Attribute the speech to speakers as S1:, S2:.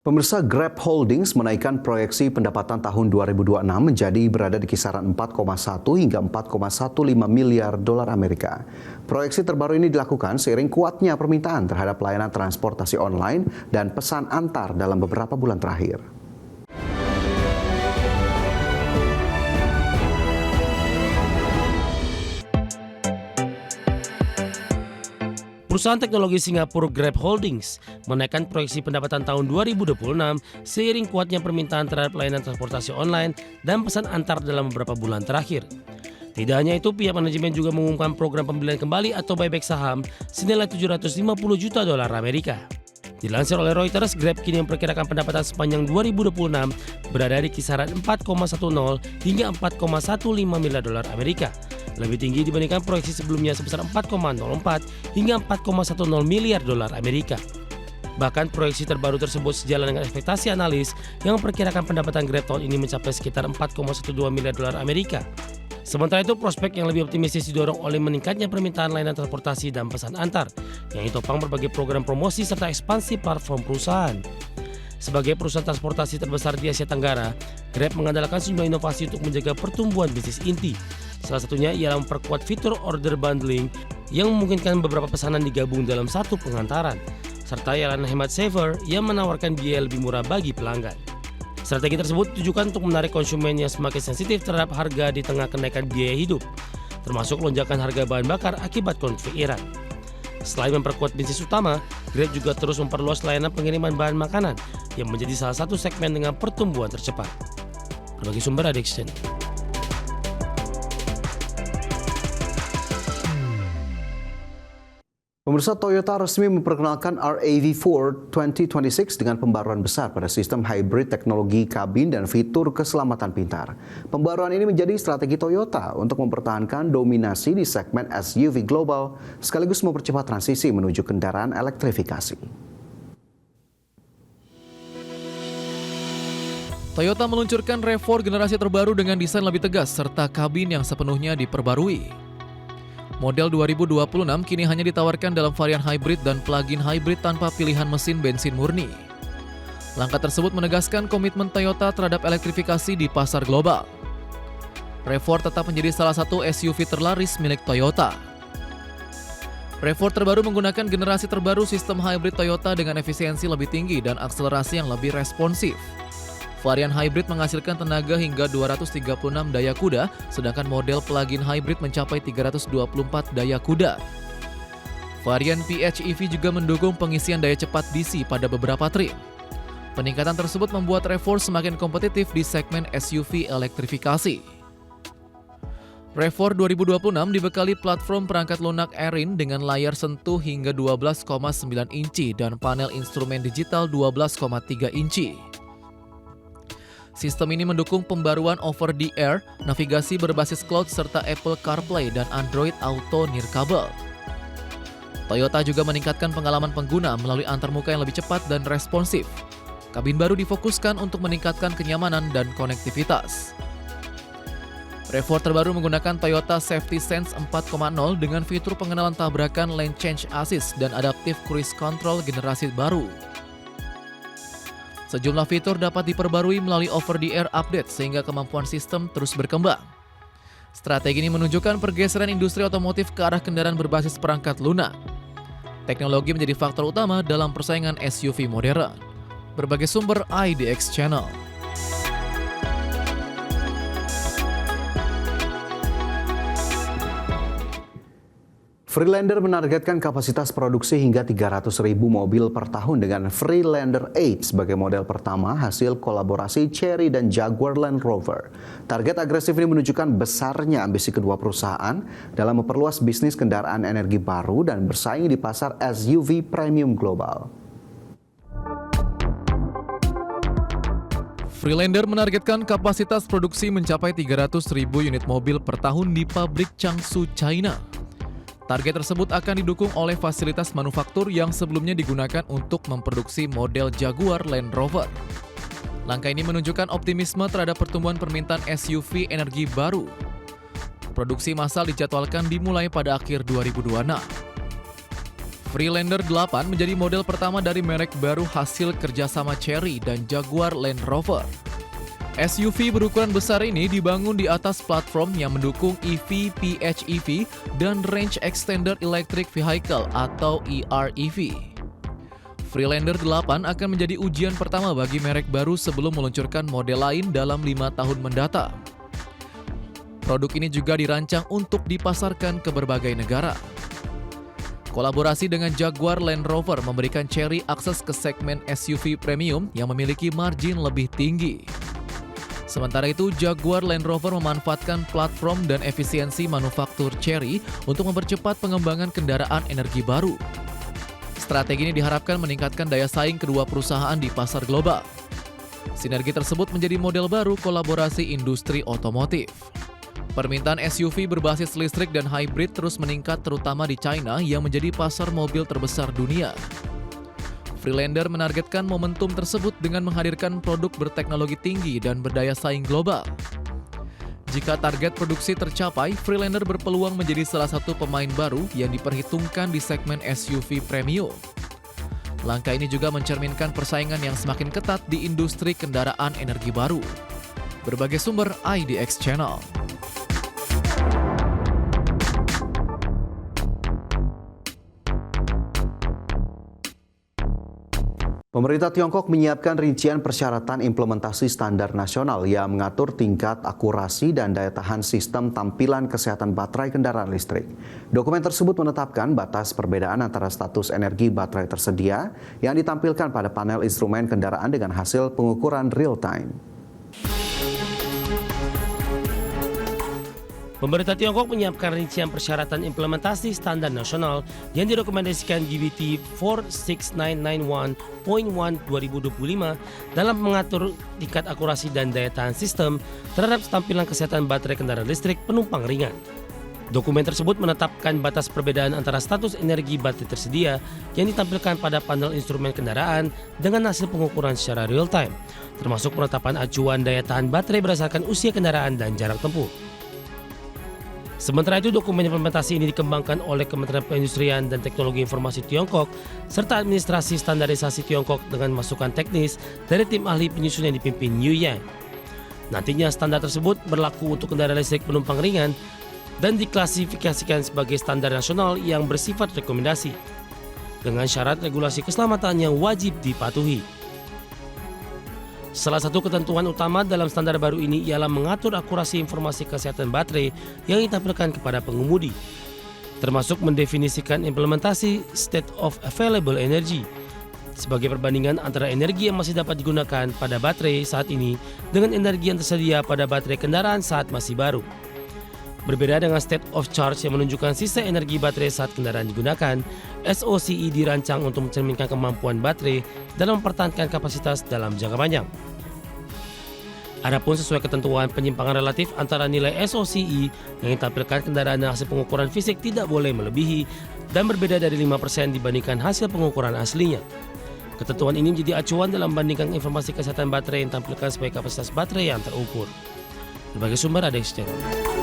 S1: Pemirsa, Grab Holdings menaikkan proyeksi pendapatan tahun 2026 menjadi berada di kisaran 4,1 hingga 4,15 miliar dolar Amerika. Proyeksi terbaru ini dilakukan seiring kuatnya permintaan terhadap layanan transportasi online dan pesan antar dalam beberapa bulan terakhir.
S2: Perusahaan teknologi Singapura Grab Holdings menaikkan proyeksi pendapatan tahun 2026 seiring kuatnya permintaan terhadap layanan transportasi online dan pesan antar dalam beberapa bulan terakhir. Tidak hanya itu, pihak manajemen juga mengumumkan program pembelian kembali atau buyback saham senilai 750 juta dolar Amerika. Dilansir oleh Reuters, Grab kini memperkirakan pendapatan sepanjang 2026 berada di kisaran 4,10 hingga 4,15 miliar dolar Amerika. Lebih tinggi dibandingkan proyeksi sebelumnya sebesar 4,04 hingga 4,10 miliar dolar Amerika. Bahkan proyeksi terbaru tersebut sejalan dengan ekspektasi analis yang memperkirakan pendapatan Grab tahun ini mencapai sekitar 4,12 miliar dolar Amerika. Sementara itu, prospek yang lebih optimistis didorong oleh meningkatnya permintaan layanan transportasi dan pesan antar yang ditopang berbagai program promosi serta ekspansi platform perusahaan. Sebagai perusahaan transportasi terbesar di Asia Tenggara, Grab mengandalkan sejumlah inovasi untuk menjaga pertumbuhan bisnis inti. Salah satunya ialah memperkuat fitur order bundling yang memungkinkan beberapa pesanan digabung dalam satu pengantaran, serta layanan hemat saver yang menawarkan biaya lebih murah bagi pelanggan. Strategi tersebut ditujukan untuk menarik konsumen yang semakin sensitif terhadap harga di tengah kenaikan biaya hidup, termasuk lonjakan harga bahan bakar akibat konflik Iran. Selain memperkuat bisnis utama, Grab juga terus memperluas layanan pengiriman bahan makanan yang menjadi salah satu segmen dengan pertumbuhan tercepat. Berbagai sumber Addiction.
S1: Pemirsa, Toyota resmi memperkenalkan RAV4 2026 dengan pembaruan besar pada sistem hybrid teknologi kabin dan fitur keselamatan pintar. Pembaruan ini menjadi strategi Toyota untuk mempertahankan dominasi di segmen SUV global, sekaligus mempercepat transisi menuju kendaraan elektrifikasi.
S3: Toyota meluncurkan RAV4 generasi terbaru dengan desain lebih tegas serta kabin yang sepenuhnya diperbarui. Model 2026 kini hanya ditawarkan dalam varian hybrid dan plug-in hybrid tanpa pilihan mesin bensin murni. Langkah tersebut menegaskan komitmen Toyota terhadap elektrifikasi di pasar global. RAV4 tetap menjadi salah satu SUV terlaris milik Toyota. RAV4 terbaru menggunakan generasi terbaru sistem hybrid Toyota dengan efisiensi lebih tinggi dan akselerasi yang lebih responsif. Varian hybrid menghasilkan tenaga hingga 236 daya kuda, sedangkan model plug-in hybrid mencapai 324 daya kuda. Varian PHEV juga mendukung pengisian daya cepat DC pada beberapa trim. Peningkatan tersebut membuat RAV4 semakin kompetitif di segmen SUV elektrifikasi. RAV4 2026 dibekali platform perangkat lunak Erin dengan layar sentuh hingga 12,9 inci dan panel instrumen digital 12,3 inci. Sistem ini mendukung pembaruan over-the-air, navigasi berbasis cloud, serta Apple CarPlay dan Android Auto nirkabel. Toyota juga meningkatkan pengalaman pengguna melalui antarmuka yang lebih cepat dan responsif. Kabin baru difokuskan untuk meningkatkan kenyamanan dan konektivitas. RAV4 terbaru menggunakan Toyota Safety Sense 4.0 dengan fitur pengenalan tabrakan lane change assist dan adaptive cruise control generasi baru. Sejumlah fitur dapat diperbarui melalui over-the-air update sehingga kemampuan sistem terus berkembang. Strategi ini menunjukkan pergeseran industri otomotif ke arah kendaraan berbasis perangkat lunak. Teknologi menjadi faktor utama dalam persaingan SUV modern. Berbagai sumber IDX Channel.
S1: Freelander menargetkan kapasitas produksi hingga 300.000 mobil per tahun dengan Freelander 8 sebagai model pertama hasil kolaborasi Chery dan Jaguar Land Rover. Target agresif ini menunjukkan besarnya ambisi kedua perusahaan dalam memperluas bisnis kendaraan energi baru dan bersaing di pasar SUV premium global.
S3: Freelander menargetkan kapasitas produksi mencapai 300.000 unit mobil per tahun di pabrik Changshu, China. Target tersebut akan didukung oleh fasilitas manufaktur yang sebelumnya digunakan untuk memproduksi model Jaguar Land Rover. Langkah ini menunjukkan optimisme terhadap pertumbuhan permintaan SUV energi baru. Produksi massal dijadwalkan dimulai pada akhir 2026. Freelander 8 menjadi model pertama dari merek baru hasil kerjasama Chery dan Jaguar Land Rover. SUV berukuran besar ini dibangun di atas platform yang mendukung EV, PHEV, dan Range Extender Electric Vehicle atau EREV. Freelander 8 akan menjadi ujian pertama bagi merek baru sebelum meluncurkan model lain dalam 5 tahun mendatang. Produk ini juga dirancang untuk dipasarkan ke berbagai negara. Kolaborasi dengan Jaguar Land Rover memberikan Chery akses ke segmen SUV premium yang memiliki margin lebih tinggi. Sementara itu, Jaguar Land Rover memanfaatkan platform dan efisiensi manufaktur Chery untuk mempercepat pengembangan kendaraan energi baru. Strategi ini diharapkan meningkatkan daya saing kedua perusahaan di pasar global. Sinergi tersebut menjadi model baru kolaborasi industri otomotif. Permintaan SUV berbasis listrik dan hybrid terus meningkat terutama di China yang menjadi pasar mobil terbesar dunia. Freelander menargetkan momentum tersebut dengan menghadirkan produk berteknologi tinggi dan berdaya saing global. Jika target produksi tercapai, Freelander berpeluang menjadi salah satu pemain baru yang diperhitungkan di segmen SUV premium. Langkah ini juga mencerminkan persaingan yang semakin ketat di industri kendaraan energi baru. Berbagai sumber IDX Channel.
S1: Pemerintah Tiongkok menyiapkan rincian persyaratan implementasi standar nasional yang mengatur tingkat akurasi dan daya tahan sistem tampilan kesehatan baterai kendaraan listrik. Dokumen tersebut menetapkan batas perbedaan antara status energi baterai tersedia yang ditampilkan pada panel instrumen kendaraan dengan hasil pengukuran real-time.
S2: Pemerintah Tiongkok menyiapkan rincian persyaratan implementasi standar nasional yang direkomendasikan GBT 46991.1 2025 dalam mengatur tingkat akurasi dan daya tahan sistem terhadap tampilan kesehatan baterai kendaraan listrik penumpang ringan. Dokumen tersebut menetapkan batas perbedaan antara status energi baterai tersedia yang ditampilkan pada panel instrumen kendaraan dengan hasil pengukuran secara real-time, termasuk penetapan acuan daya tahan baterai berdasarkan usia kendaraan dan jarak tempuh. Sementara itu, dokumen implementasi ini dikembangkan oleh Kementerian Perindustrian dan Teknologi Informasi Tiongkok serta Administrasi Standarisasi Tiongkok dengan masukan teknis dari tim ahli penyusun yang dipimpin Yu Yang. Nantinya standar tersebut berlaku untuk kendaraan listrik penumpang ringan dan diklasifikasikan sebagai standar nasional yang bersifat rekomendasi dengan syarat regulasi keselamatan yang wajib dipatuhi. Salah satu ketentuan utama dalam standar baru ini ialah mengatur akurasi informasi kesehatan baterai yang ditampilkan kepada pengemudi, termasuk mendefinisikan implementasi state of available energy sebagai perbandingan antara energi yang masih dapat digunakan pada baterai saat ini dengan energi yang tersedia pada baterai kendaraan saat masih baru. Berbeda dengan state of charge yang menunjukkan sisa energi baterai saat kendaraan digunakan, SOCE dirancang untuk mencerminkan kemampuan baterai dalam mempertahankan kapasitas dalam jangka panjang. Adapun sesuai ketentuan penyimpangan relatif antara nilai SOCE yang ditampilkan kendaraan dan hasil pengukuran fisik tidak boleh melebihi dan berbeda dari 5% dibandingkan hasil pengukuran aslinya. Ketentuan ini menjadi acuan dalam membandingkan informasi kesehatan baterai yang ditampilkan sebagai kapasitas baterai yang terukur. Berbagai sumber ada di channel.